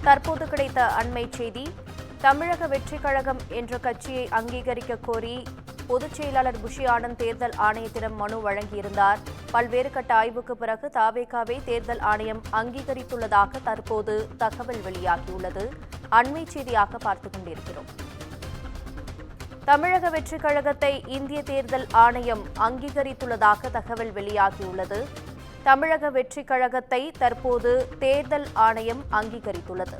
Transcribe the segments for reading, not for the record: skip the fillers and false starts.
தற்போது கிடைத்த அண்மை செய்தி. தமிழக வெற்றிக் கழகம் என்ற கட்சியை அங்கீகரிக்க கோரி பொதுச் செயலாளர் புஷி ஆனந்த் தேர்தல் ஆணையத்திடம் மனு வழங்கியிருந்தார். பல்வேறு கட்ட ஆய்வுக்கு பிறகு தாவேகாவை தேர்தல் ஆணையம் அங்கீகரித்துள்ளதாக தற்போது தகவல் வெளியாகியுள்ளது. அண்மை செய்தியாக பார்த்துக் கொண்டிருக்கிறோம். தமிழக வெற்றிக் கழகத்தை இந்திய தேர்தல் ஆணையம் அங்கீகரித்துள்ளதாக தகவல் வெளியாகியுள்ளது. தமிழக வெற்றிக் கழகத்தை தற்போது தேர்தல் ஆணையம் அங்கீகரித்துள்ளது.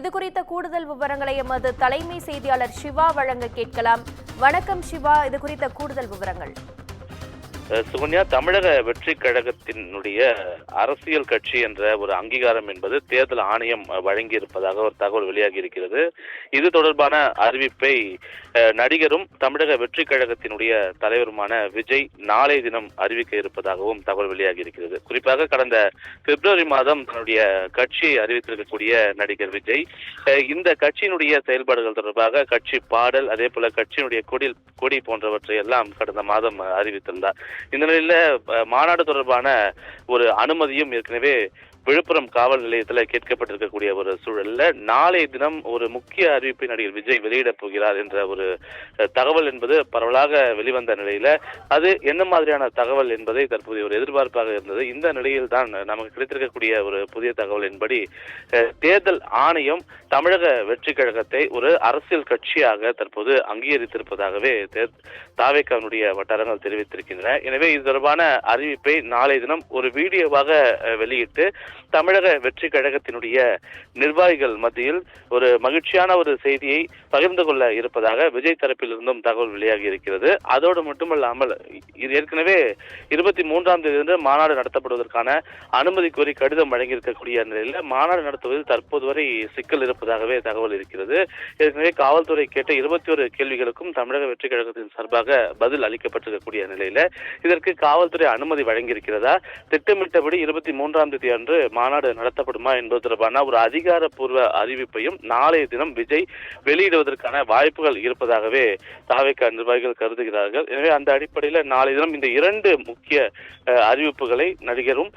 இதுகுறித்த கூடுதல் விவரங்களை எமது தலைமை செய்தியாளர் சிவா வழங்க கேட்கலாம். வணக்கம் சிவா, இதுகுறித்த கூடுதல் விவரங்கள். சுகன்யா, தமிழக வெற்றி கழகத்தினுடைய அரசியல் கட்சி என்ற ஒரு அங்கீகாரம் என்பது தேர்தல் ஆணையம் வழங்கியிருப்பதாக ஒரு தகவல் வெளியாகி இருக்கிறது. இது தொடர்பான அறிவிப்பை நடிகரும் தமிழக வெற்றி கழகத்தினுடைய தலைவருமான விஜய் நாளை தினம் அறிவிக்க இருப்பதாகவும் தகவல் வெளியாகி இருக்கிறது. குறிப்பாக கடந்த பிப்ரவரி மாதம் தன்னுடைய கட்சியை அறிவித்திருக்கக்கூடிய நடிகர் விஜய் இந்த கட்சியினுடைய செயல்பாடுகள் தொடர்பாக கட்சி பாடல், அதே போல கட்சியினுடைய கொடி போன்றவற்றை எல்லாம் கடந்த மாதம் அறிவித்திருந்தார். இந்த நிலையில மாநாடு தொடர்பான ஒரு அனுமதியும் ஏற்கனவே விழுப்புரம் காவல் நிலையத்தில் கேட்கப்பட்டிருக்கக்கூடிய ஒரு சூழல்ல நாளைய தினம் ஒரு முக்கிய அறிவிப்பை நடிகர் விஜய் வெளியிடப் போகிறார் என்ற ஒரு தகவல் என்பது பரவலாக வெளிவந்த நிலையில அது என்ன மாதிரியான தகவல் என்பதை தற்போதைய ஒரு எதிர்பார்ப்பாக இருந்தது. இந்த நிலையில் தான் நமக்கு கிடைத்திருக்கக்கூடிய ஒரு புதிய தகவல் என்படி தேர்தல் ஆணையம் தமிழக வெற்றி கழகத்தை ஒரு அரசியல் கட்சியாக தற்போது அங்கீகரித்திருப்பதாகவே தாவேகாவினுடைய வட்டாரங்கள் தெரிவித்திருக்கின்றன. எனவே இது தொடர்பான அறிவிப்பை நாளை தினம் ஒரு வீடியோவாக வெளியிட்டு தமிழக வெற்றி கழகத்தினுடைய நிர்வாகிகள் மத்தியில் ஒரு மகிழ்ச்சியான ஒரு செய்தியை பகிர்ந்து கொள்ள இருப்பதாக விஜய் தரப்பிலிருந்தும் தகவல் வெளியாகி இருக்கிறது. அதோடு மட்டுமல்லாமல் ஏற்கனவே 23ஆம் தேதி மாநாடு நடத்தப்படுவதற்கான அனுமதி கோரி கடிதம் வழங்கியிருக்கக்கூடிய நிலையில் மாநாடு நடத்துவதில் தற்போது வரை சிக்கல் இருப்பதாகவே தகவல் இருக்கிறது. ஏற்கனவே காவல்துறை கேட்ட 21 கேள்விகளுக்கும் தமிழக வெற்றி கழகத்தின் சார்பாக பதில் அளிக்கப்பட்டிருக்கக்கூடிய நிலையில இதற்கு காவல்துறை அனுமதி வழங்கியிருக்கிறதா, திட்டமிட்டபடி 23ஆம் தேதி அன்று மாநாடு நடத்தப்படுமா என்பது தொடர்பான ஒரு அதிகாரப்பூர்வ அறிவிப்பையும் நாளைய தினம் விஜய் வெளியிடுவதற்கான வாய்ப்புகள் இருப்பதாகவே தாவேகா நிர்வாகிகள் கருதுகிறார்கள். எனவே அந்த அடிப்படையில் நாளைய தினம் இந்த 2 முக்கிய அறிவிப்புகளை நடிகரும்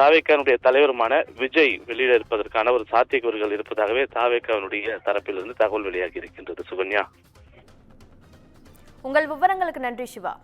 தாவேகாவுடைய தலைவருமான விஜய் வெளியிட இருப்பதற்கான ஒரு சாத்தியக்கூறுகள் இருப்பதாகவே தாவேகாவுடைய தரப்பிலிருந்து தகவல் வெளியாகி இருக்கின்றது. சுகன்யா, உங்கள் விவரங்களுக்கு நன்றி சிவா.